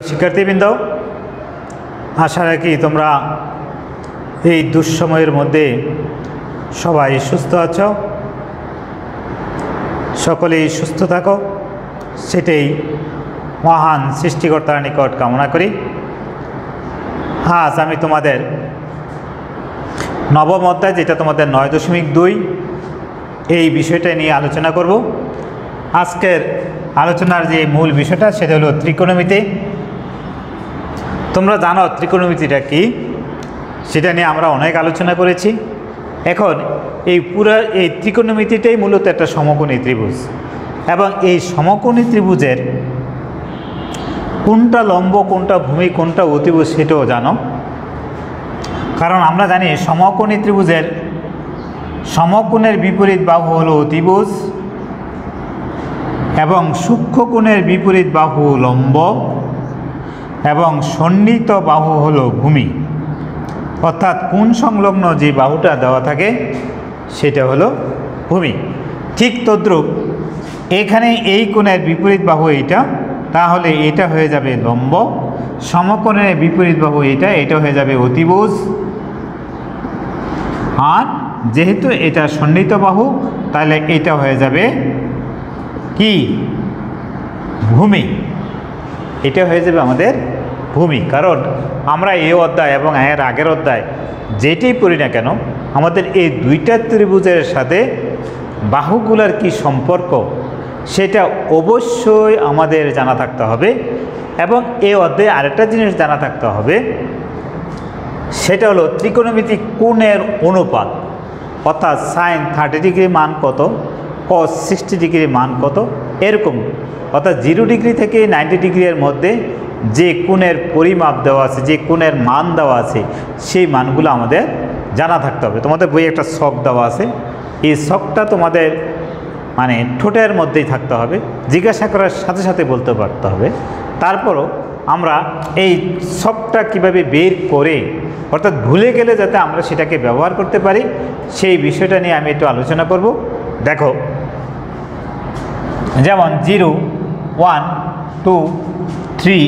শিক্ষার্থীবৃন্দ, আশা রাখি তোমরা এই দুঃসময়ের মধ্যে সবাই সুস্থ আছো, সকলেই সুস্থ থাকো, সেটাই মহান সৃষ্টিকর্তার নিকট কামনা করি। আজ আমি তোমাদের নবম অধ্যায়, যেটা তোমাদের 9.2, এই বিষয়টা নিয়ে আলোচনা করব। আজকের আলোচনার যে মূল বিষয়টা সেটা হলো ত্রিকোণমিতি। তোমরা জানো ত্রিকোণমিতিটা কি, সেটা নিয়ে আমরা অনেক আলোচনা করেছি। এখন এই ত্রিকোণমিতিটাই মূলত একটা সমকোণী ত্রিভুজ, এবং এই সমকোণী ত্রিভুজের কোনটা লম্ব, কোনটা ভূমি, কোনটা অতিভুজ সেটাও জানো। কারণ আমরা জানি সমকোণী ত্রিভুজের সমকোণের বিপরীত বাহু হলো অতিভুজ, এবং সূক্ষ্মকোণের বিপরীত বাহু লম্ব, এবং সন্নিহিত বাহু হলো ভূমি। অর্থাৎ কোণ সংলগ্ন যে বাহুটা দেওয়া থাকে সেটা হলো ভূমি। ঠিক তদ্রূপ এখানে এই কোণের বিপরীত বাহু এইটা, তাহলে এটা হয়ে যাবে লম্ব। সমকোণের বিপরীত বাহু এটা হয়ে যাবে অতিভুজ। আর যেহেতু এটা সন্নিহিত বাহু, তাহলে এটা হয়ে যাবে কি? ভূমি। এটা হয়ে যাবে আমাদের ভূমি। কারণ আমরা এই অধ্যায় এবং এর আগের অধ্যায় যেটাই পড়ি না কেন, আমাদের এই দুইটা ত্রিভুজের সাথে বাহুগুলার কি সম্পর্ক সেটা অবশ্যই আমাদের জানা থাকতে হবে। এবং এই অধ্যায়ে আরেকটা জিনিস জানা থাকতে হবে, সেটা হলো ত্রিকোণমিতিক কোণের অনুপাত। অর্থাৎ সাইন 30 ডিগ্রি মান কত, কস 60 ডিগ্রি মান কত, এরকম। অর্থাৎ 0 ডিগ্রি থেকে 90 ডিগ্রির মধ্যে যে কোণের পরিমাপ দেওয়া আছে, যে কোণের মান দেওয়া আছে, সেই মানগুলো আমাদের জানা থাকতে হবে। তোমাদের বইয়ে একটা ছক দেওয়া আছে, এই ছকটা তোমাদের মানে ঠোঁটের মধ্যেই থাকতে হবে, জিজ্ঞাসা করার সাথে সাথে বলতে পারতে হবে। তারপরও আমরা এই ছকটা কিভাবে বের করে, অর্থাৎ ভুলে গেলে যাতে আমরা সেটাকে ব্যবহার করতে পারি, সেই বিষয়টা নিয়ে আমি একটু আলোচনা করব। দেখো, যেমন 0, 1, 2, 3,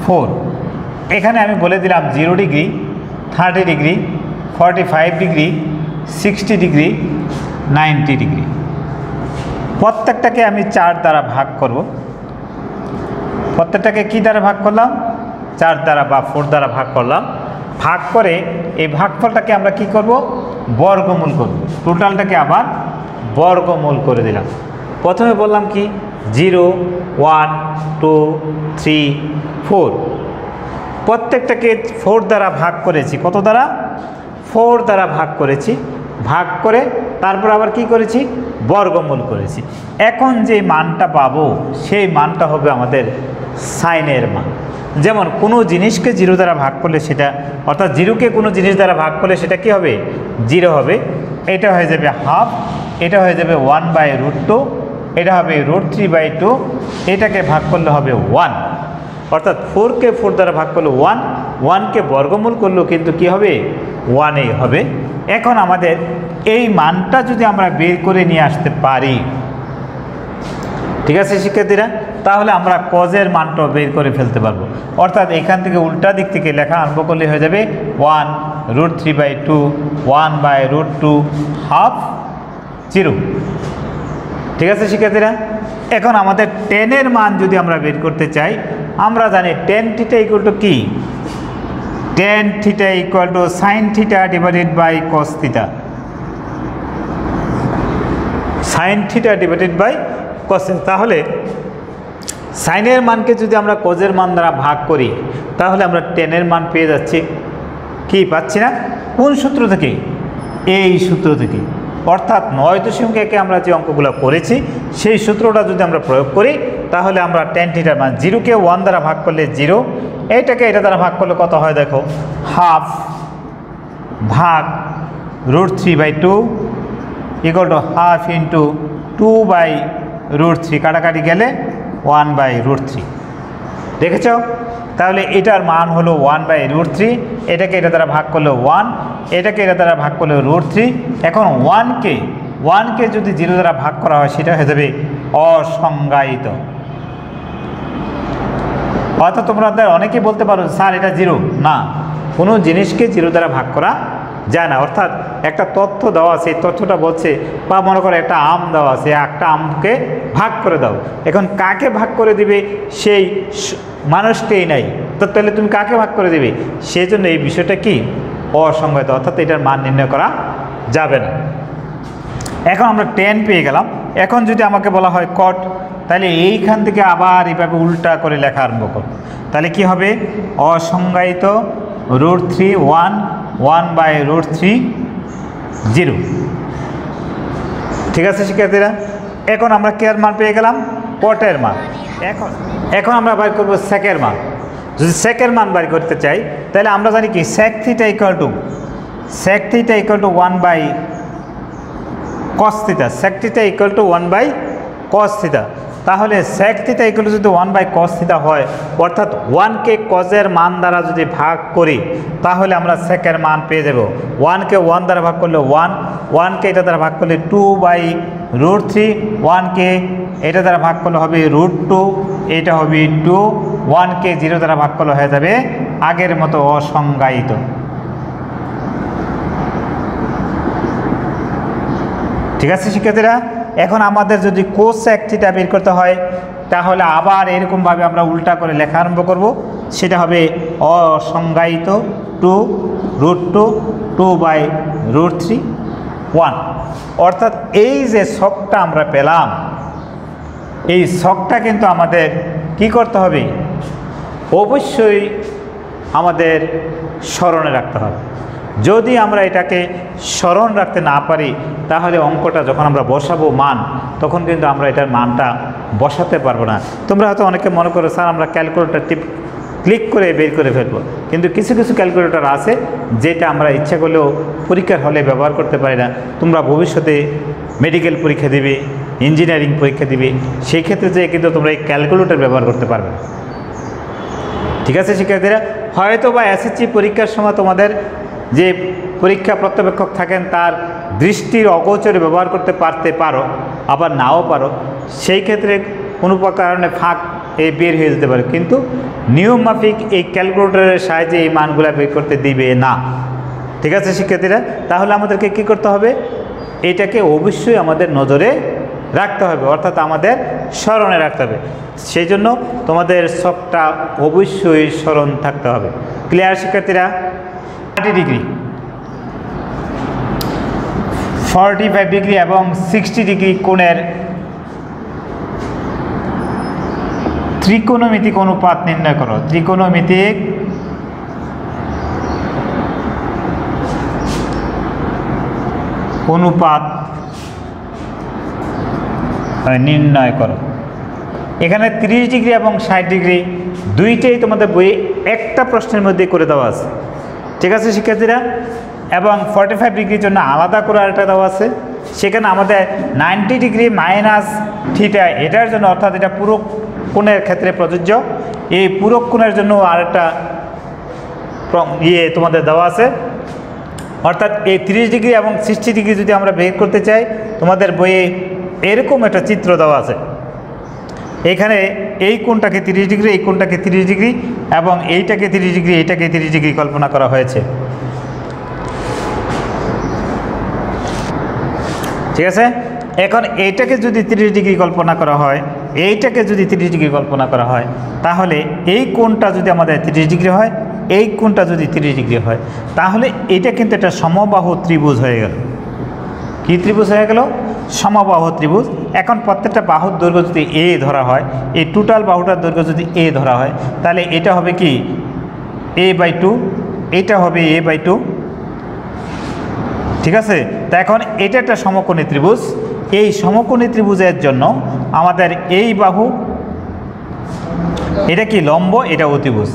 4, এখানে আমি বলে দিলাম 0 degree, 30 degree, 45 degree, 60 degree, 90 degree. প্রত্যেকটাকে আমি 4 দ্বারা ভাগ করব। প্রত্যেকটাকে কি দ্বারা ভাগ করলাম? 4 দ্বারা বা 4 দ্বারা ভাগ করলাম। ভাগ করে এই ভাগফলটাকে আমরা কি করব? বর্গমূল করব। টোটালটাকে আবার বর্গমূল করে দিলাম। প্রথমে বললাম কি 0, 1, 2, 3, 4, প্রত্যেকটাকে 4 দ্বারা ভাগ করেছি। কত দ্বারা? 4 দ্বারা ভাগ করেছি। ভাগ করে তারপর আবার কি করেছি? বর্গমূল করেছি। এখন যে মানটা পাবো সেই মানটা হবে আমাদের সাইনের মান। যেমন কোনো জিনিসকে 0 দ্বারা ভাগ করলে সেটা, অর্থাৎ 0কে কোনো জিনিস দ্বারা ভাগ করলে সেটা কি হবে? 0 হবে। এটা হয়ে যাবে হাফ, এটা হয়ে যাবে 1/√2, এটা হবে √3/2, এটাকে ভাগ করলে হবে 1। অর্থাৎ 4কে 4 দ্বারা ভাগ করলে 1, 1কে বর্গমূল করলেও কিন্তু কি হবে? 1ই হবে। এখন আমাদের এই মানটা যদি আমরা বের করে নিয়ে আসতে পারি, ঠিক আছে শিক্ষার্থীরা, তাহলে আমরা কজের মানটাও বের করে ফেলতে পারবো। অর্থাৎ এখান থেকে উল্টা দিক থেকে লেখা আরম্ভ করলে হয়ে যাবে 1 √3/2, 1/√2, হাফ 0। ঠিক আছে শিক্ষার্থীরা, এখন আমাদের টেনের মান যদি আমরা বের করতে চাই, আমরা জানি tan θ = কি? tan θ = sin θ / cos θ। sin θ / cos θ। তাহলে সাইনের মানকে যদি আমরা কজের মান দ্বারা ভাগ করি, তাহলে আমরা টেনের মান পেয়ে যাচ্ছি। কি পাচ্ছি না? কোন সূত্র থেকে? এই সূত্র থেকে। অর্থাৎ 9.1-এ আমরা যে অঙ্কগুলো করেছি সেই সূত্রটা যদি আমরা প্রয়োগ করি, তাহলে আমরা tan θ মান 0কে 1 দ্বারা ভাগ করলে 0, এইটাকে এটা দ্বারা ভাগ করলে কত হয় দেখো? হাফ ভাগ √3/2 = হাফ ইন্টু 2/√3, কাটাকাটি গেলে 1/√3। দেখেছ? তাহলে এটার মান হলো 1/√3, এটাকে এটা দ্বারা ভাগ করলে 1, এটাকে এটা দ্বারা ভাগ করলে √3। এখন 1কে যদি 0 দ্বারা ভাগ করা হয় সেটা হয়ে যাবে অসংজ্ঞায়িত। অর্থাৎ তোমাদের অনেকেই বলতে পারো স্যার এটা জিরো, না, কোনো জিনিসকে জিরো দ্বারা ভাগ করা যায় না। অর্থাৎ একটা তথ্য দেওয়া আছে, এই তথ্যটা বলছে, বা মনে করো একটা আম দেওয়া আছে, একটা আমকে ভাগ করে দাও, এখন কাকে ভাগ করে দিবে সেই মানুষটাই নাই, তো তাহলে তুমি কাকে ভাগ করে দিবে? সেই জন্য এই বিষয়টা কি অসংজ্ঞায়িত, অর্থাৎ এটার মান নির্ণয় করা যাবে না। এখন আমরা 10 পেয়ে গেলাম। এখন যদি আমাকে বলা হয় কট, তাহলে এইখান থেকে আবার এইভাবে উল্টা করে লেখা আরম্ভ করব। তাহলে কি হবে? অসংজ্ঞায়িত √3 1 1/√3 0। ঠিক আছে শিক্ষার্থীরা, এখন আমরা কেয়ার মান পেয়ে গেলাম, কটের মান। এখন আমরা বাইর করব সেকের মান। যদি সেকের মান বাইর করতে চাই তাহলে আমরা জানি কি sec θ = 1/cos θ, sec θ = 1/cos θ। তাহলে sec θ যদি 1/cos θ হয়, অর্থাৎ 1কে কজের মান দ্বারা যদি ভাগ করি তাহলে আমরা সেকের মান পেয়ে যাব। 1কে 1 দ্বারা ভাগ করলে 1, 1কে এটা দ্বারা ভাগ করলে 2/√3, 1কে এটা দ্বারা ভাগ করলে হবে √2, এটা হবে 2, 1কে 0 দ্বারা ভাগ করলে হয়ে যাবে আগের মতো অসংজ্ঞায়িত। ঠিক আছে শিক্ষার্থীরা, এখন আমাদের যদি cosec θ বের করতে হয় তাহলে আবার এরকমভাবে আমরা উল্টা করে লেখা আরম্ভ করব। সেটা হবে অসংজ্ঞায়িত 2√2 2/√3 1। অর্থাৎ এই যে ছকটা আমরা পেলাম, এই ছকটা কিন্তু আমাদের কি করতে হবে? অবশ্যই আমাদের স্মরণে রাখতে হবে। যদি আমরা এটাকে স্মরণ রাখতে না পারি তাহলে অঙ্কটা যখন আমরা বসাবো মান, তখন কিন্তু আমরা এটার মানটা বসাতে পারবো না। তোমরা হয়তো অনেকে মনে করো স্যার আমরা ক্যালকুলেটর ক্লিক করে বের করে ফেলবো, কিন্তু কিছু কিছু ক্যালকুলেটর আছে যেটা আমরা ইচ্ছা করলেও পরীক্ষার হলে ব্যবহার করতে পারি না। তোমরা ভবিষ্যতে মেডিকেল পরীক্ষা দিবে, ইঞ্জিনিয়ারিং পরীক্ষা দিবে, সেই ক্ষেত্রে যে কিন্তু তোমরা এই ক্যালকুলেটর ব্যবহার করতে পারবে। ঠিক আছে শিক্ষার্থীরা, হয়তো বা এসএসসি পরীক্ষার সময় তোমাদের যে পরীক্ষা পর্যবেক্ষক থাকেন তার দৃষ্টির অগোচরে ব্যবহার করতে পারো, আবার নাও পারো, সেই ক্ষেত্রে কোনো কারণে ফাঁক বের হয়ে যেতে পারে, কিন্তু নিয়ম মাফিক এই ক্যালকুলেটরের সাহায্যে এই মানগুলো বের করতে দিবে না। ঠিক আছে শিক্ষার্থীরা, তাহলে আমাদেরকে কি করতে হবে? এটাকে অবশ্যই আমাদের নজরে রাখতে হবে, অর্থাৎ আমাদের স্মরণে রাখতে হবে। সেই জন্য তোমাদের সবটা অবশ্যই স্মরণ থাকতে হবে। ক্লিয়ার শিক্ষার্থীরা? 30 ডিগ্রি, 45 ডিগ্রি এবং 60 ডিগ্রি কোণের ত্রিকোণমিতিক অনুপাত নির্ণয় করো। ত্রিকোণমিতিক অনুপাত নির্ণয় করো। এখানে 30 ডিগ্রি এবং 60 ডিগ্রি দুইটাই তোমাদের বইয়ে একটা প্রশ্নের মধ্যে করে দেওয়া আছে। ঠিক আছে শিক্ষার্থীরা, এবং 45 ডিগ্রির জন্য আলাদা করে আরেকটা দেওয়া আছে। সেখানে আমাদের 90 ডিগ্রি মাইনাস থিটা এটার জন্য, অর্থাৎ এটা পুরো কোণের ক্ষেত্রে প্রযোজ্য, এই পুরো কোণের জন্য আরেকটা তোমাদের দেওয়া আছে। অর্থাৎ এই 30 ডিগ্রি এবং 60 ডিগ্রি যদি আমরা বের করতে চাই, তোমাদের বইয়ে এরকম একটা চিত্র দেওয়া আছে। এখানে এই কোণটাকে 30 ডিগ্রি, এই কোণটাকে 30 ডিগ্রি এবং এইটাকে 30 ডিগ্রি, এইটাকে 30 ডিগ্রি কল্পনা করা হয়েছে। ঠিক আছে, এখন এইটাকে যদি 30 ডিগ্রি কল্পনা করা হয়, এইটাকে যদি 30 ডিগ্রি কল্পনা করা হয়, তাহলে এই কোণটা যদি আমাদের 30 ডিগ্রি হয়, এই কোণটা যদি 30 ডিগ্রি হয়, তাহলে এটা কিন্তু একটা সমবাহু ত্রিভুজ হয়ে গেল। কি ত্রিভুজ হয়ে গেল? সমবাহু ত্রিভুজ। এখন প্রত্যেকটা বাহুর দৈর্ঘ্য যদি এ ধরা হয়, এই টোটাল বাহুটার দৈর্ঘ্য যদি এ ধরা হয়, তাহলে এটা হবে কি a/2, এটা হবে a/2। ঠিক আছে, তা এখন এটা একটা সমকোণী ত্রিভুজ। এই সমকোণী ত্রিভুজের জন্য আমাদের এই বাহু, এটা কি লম্ব, এটা অতিভুজ,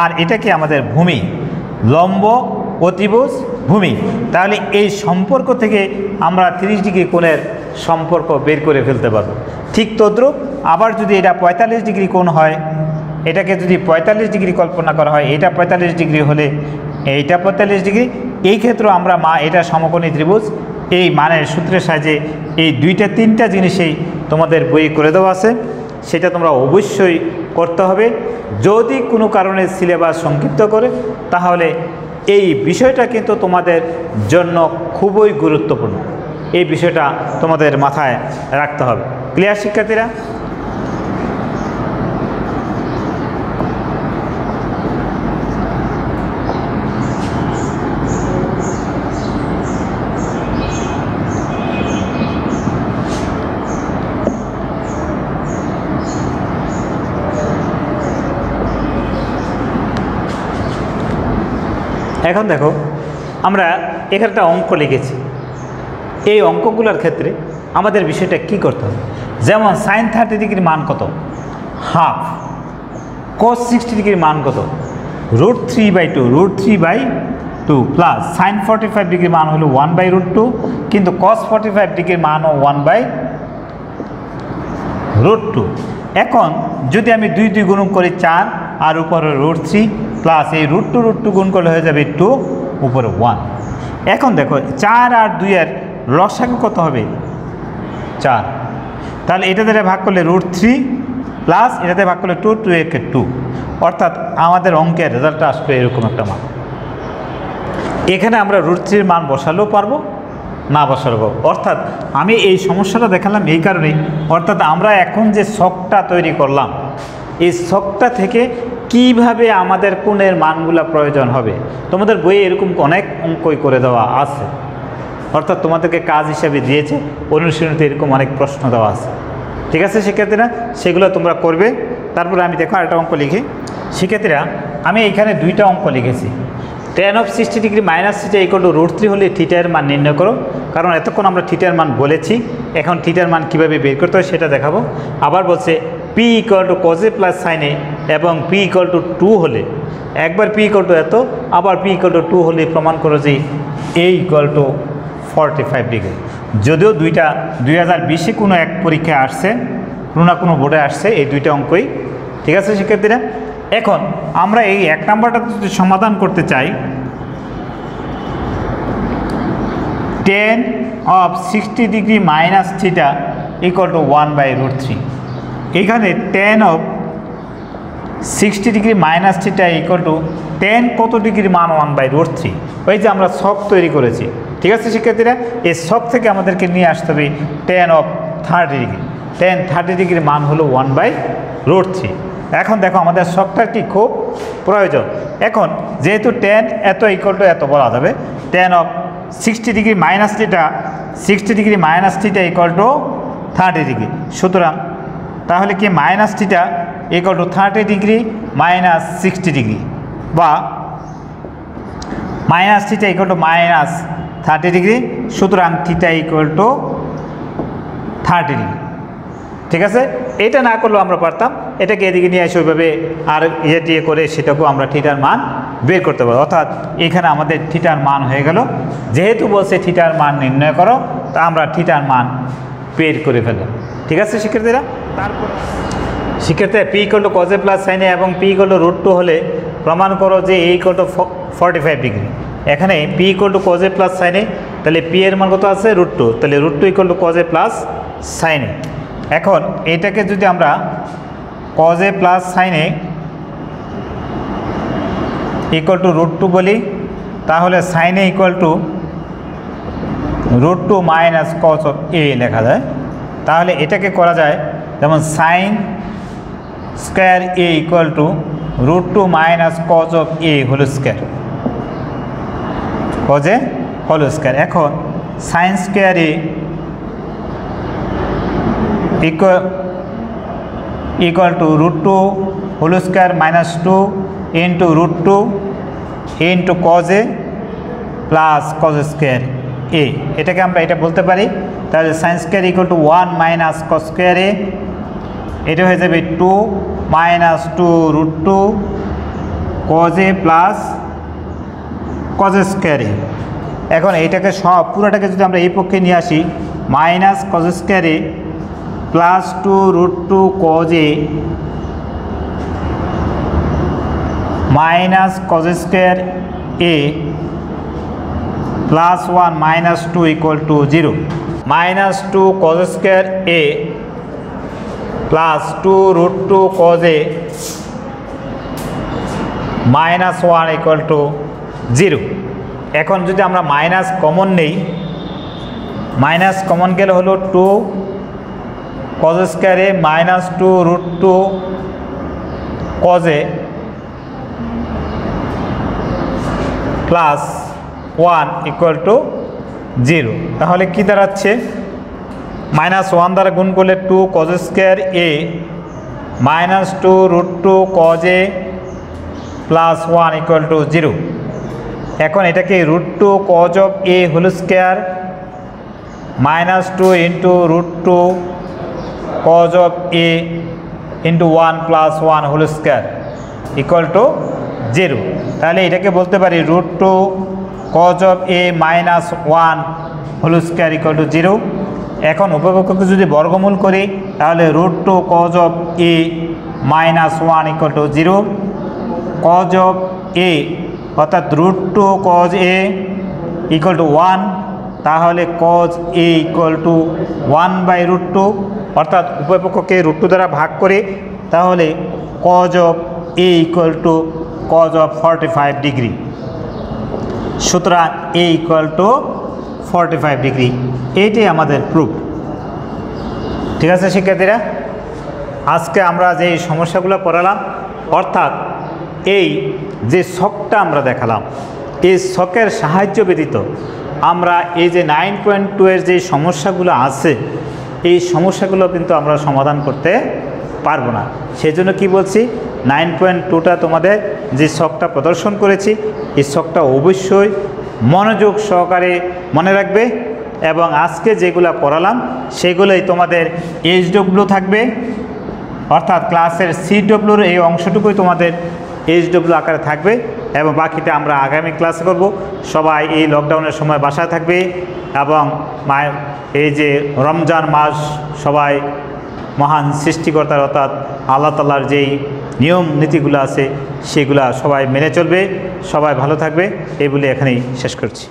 আর এটা কি আমাদের ভূমি, লম্ব অতিভুজ ভূমি। তাহলে এই সম্পর্ক থেকে আমরা 30 ডিগ্রি কোণের সম্পর্ক বের করে ফেলতে পারবো। ঠিক তদ্রূপ আবার যদি এটা 45 ডিগ্রি কোণ হয়, এটাকে যদি 45 ডিগ্রি কল্পনা করা হয়, এটা 45 ডিগ্রি হলে এইটা 45 ডিগ্রি, এই ক্ষেত্রে আমরা এটা সমকোণী ত্রিভুজ। এই মানের সূত্রের সাহায্যে এই দুইটা তিনটা জিনিসেই তোমাদের বই করে দেওয়া আছে, সেটা তোমরা অবশ্যই করতে হবে। যদি কোনো কারণে সিলেবাস সংক্ষিপ্ত করে তাহলে এই বিষয়টা কিন্তু তোমাদের জন্য খুবই গুরুত্বপূর্ণ। এই বিষয়টা তোমাদের মাথায় রাখতে হবে। ক্লিয়ার শিক্ষার্থীরা? এখন দেখো, আমরা এখানে একটা অঙ্ক লিখেছি। এই অঙ্কগুলোর ক্ষেত্রে আমাদের বিষয়টা কি করতে হবে? যেমন sin 30 ডিগ্রির মান কত? হাফ। cos 60 ডিগ্রির মান কত? √3/2, √3/2 প্লাস sin 45 ডিগ্রির মান হলো 1/√2, কিন্তু cos 45 ডিগ্রির মানও 1/√2। এখন যদি আমি 2 গুণ করি 4 আর উপরে √3 প্লাস এই √2 গুণ করলে হয়ে যাবে 2 উপরে 1। এখন দেখো 4 আর 2 এর লসাগু কত হবে? 4। তাহলে এটা দ্বারা ভাগ করলে √3 প্লাস এটাতে ভাগ করলে 2, 2 একে 2, অর্থাৎ আমাদের অঙ্কের রেজাল্টটা আসবে এরকম একটা মান। এখানে আমরা √3 মান বসালেও পারবো, না বসালেও পারবো। অর্থাৎ আমি এই সমস্যাটা দেখালাম এই কারণেই, অর্থাৎ আমরা এখন যে ছকটা তৈরি করলাম এই ছকটা থেকে কিভাবে আমাদের কোণের মানগুলা প্রয়োজন হবে, তোমাদের বইয়ে এরকম অনেক অঙ্কই করে দেওয়া আছে। অর্থাৎ তোমাদেরকে কাজ হিসাবে দিয়েছে, অনুশীলনীতে এরকম অনেক প্রশ্ন দেওয়া আছে। ঠিক আছে শিক্ষার্থীরা, সেগুলো তোমরা করবে। তারপরে আমি দেখো আরেকটা অঙ্ক লিখি। শিক্ষার্থীরা, আমি এইখানে 2টা অঙ্ক লিখেছি। tan of 60 degree minus theta equal two √3 হলে থিটার মান নির্ণয় করো। কারণ এতক্ষণ আমরা থিটার মান বলেছি, এখন থিটার মান কীভাবে বের করতে হয় সেটা দেখাবো। আবার বলছে p equal to cos a plus sin a এবং p ইকুয়াল টু 2 হলে, একবার p ইকুয়াল টু এত, আবার p ইকুয়াল টু 2 হলে প্রমাণ করো যে a ইকুয়াল টু 45 ডিগ্রি। যদিও 2020-এ কোনো এক পরীক্ষায় আসছে, কোনো না কোনো বোর্ডে আসছে এই 2টা অঙ্কই। ঠিক আছে শিক্ষার্থীরা, এখন আমরা এই 1 নাম্বারটা যদি সমাধান করতে চাই, tan of 60 degree minus theta equal two 1/√3। এখানে tan of 60 degree minus theta equal two tan কত ডিগ্রি মান 1/√3। ওই যে আমরা ছক তৈরি করেছি। ঠিক আছে শিক্ষার্থীরা, এই ছক থেকে আমাদেরকে নিয়ে আসতে হবে tan of 30 ডিগ্রি। tan 30 ডিগ্রির মান হলো 1/√3। এখন দেখো আমাদের ছকটার কি খুব প্রয়োজন। এখন যেহেতু tan এত ইকুয়াল টু এত বলা যাবে, tan of 60 degree minus theta, 60 degree minus theta equal to 30 degree. সুতরাং তাহলে কি minus theta equal to 30 degree minus 60 degree, বা minus theta equal to minus 30 degree. সুতরাং থিটা ইকুয়াল টু 30 ডিগ্রি। ঠিক আছে, এটা না করলেও আমরা পারতাম, এটাকে এদিকে নিয়ে এসে ওইভাবে আর ইয়ে করে সেটাকেও আমরা থিটার মান বের করতে পারবো। অর্থাৎ এখানে আমাদের থিটার মান হয়ে গেল। যেহেতু বলছে থিটার মান নির্ণয় করো, তা আমরা থিটার মান বের করে ফেললাম। ঠিক আছে শিক্ষার্থীরা, তারপর শিক্ষার্থীরা p equal to cos a plus sin a এবং p ইকুয়াল টু √2 হলে প্রমাণ করো যে a ইকুয়াল টু 45 ডিগ্রি। এখানে p equal to cos a plus sin a, তাহলে p এর মান কত আছে? √2, তাহলে √2 equal to cos a plus sin a। এখন এটাকে যদি আমরা cos a plus sin a equal to √2 বলি, তাহলে sin a equal to √2 minus cos of a লেখা যায়। তাহলে এটাকে করা যায় যেমন sin square a equal to √2 minus cos of a whole square, cos a whole square. এখন sin square a equal to √2 whole square minus 2 into √2 into cos a plus cos square a। এটাকে আমরা এটা বলতে পারি। তাহলে sin square equal two 1 minus cos square a, এটা হয়ে যাবে 2 minus 2 √2 cos a plus cos square a। এখন এইটাকে সব পুরোটাকে যদি আমরা এই পক্ষে নিয়ে আসি, minus cos square a plus 2 √2 cos a minus cos square a plus 1 minus 2 equal to 0, minus 2 cos square a plus 2 √2 cos a minus one equal to zero. এখন যদি আমরা মাইনাস কমন নেই, মাইনাস কমন গেলে হলো two cos স্কোয়ারে minus two root two কজে plus one equal to zero. তাহলে কি দাঁড়াচ্ছে, মাইনাস ওয়ান দ্বারা গুণ করলে two cos square a minus two root two cos a plus one equal to zero. এখন এটাকে root two cos of a whole square minus two into root two cos of a into one plus one whole square equal to zero. তাহলে এটাকে বলতে পারি root two cos of a minus one whole square equal to zero. এখন উপপক্ষকে যদি বর্গমূল করি তাহলে root two cos of a minus one equal to zero. Cos of A অর্থাৎ root two cos A equal to one, তাহলে cos A equal to one by root two, অর্থাৎ উভয়পক্ষকে রুট টু দ্বারা ভাগ করে তাহলে cos of A equal to cos of 45 degree. সুতরাং A equal two 45 degree, এইটাই আমাদের প্রুফ। ঠিক আছে শিক্ষার্থীরা, আজকে আমরা যে সমস্যাগুলো পড়ালাম, অর্থাৎ এই যে ছকটা আমরা দেখালাম, এই ছকের সাহায্য ব্যতীত আমরা এই যে 9.2 এর যে সমস্যাগুলো আছে এই সমস্যাগুলো কিন্তু আমরা সমাধান করতে পারবো না। সেই জন্য কী বলছি, 9.2টা তোমাদের যে ছকটা প্রদর্শন করেছি এই ছকটা অবশ্যই মনোযোগ সহকারে মনে রাখবে, এবং আজকে যেগুলো পড়ালাম সেগুলোই তোমাদের এইচডব্লিউ থাকবে, অর্থাৎ ক্লাসের সিডব্লিউর এই অংশটুকুই তোমাদের এইচডব্লিউ আকারে থাকবে, এবং বাকিটা আমরা আগামী ক্লাসে করব। সবাই এই লকডাউনের সময় বাসায় থাকবে, এবং এই যে রমজান মাস সবাই মহান সৃষ্টিকর্তার অর্থাৎ আল্লাহ তাআলার যেই নিয়ম নীতিগুলো আছে সেগুলা সবাই মেনে চলবে। সবাই ভালো থাকবে, এই বলে এখানেই শেষ করছি।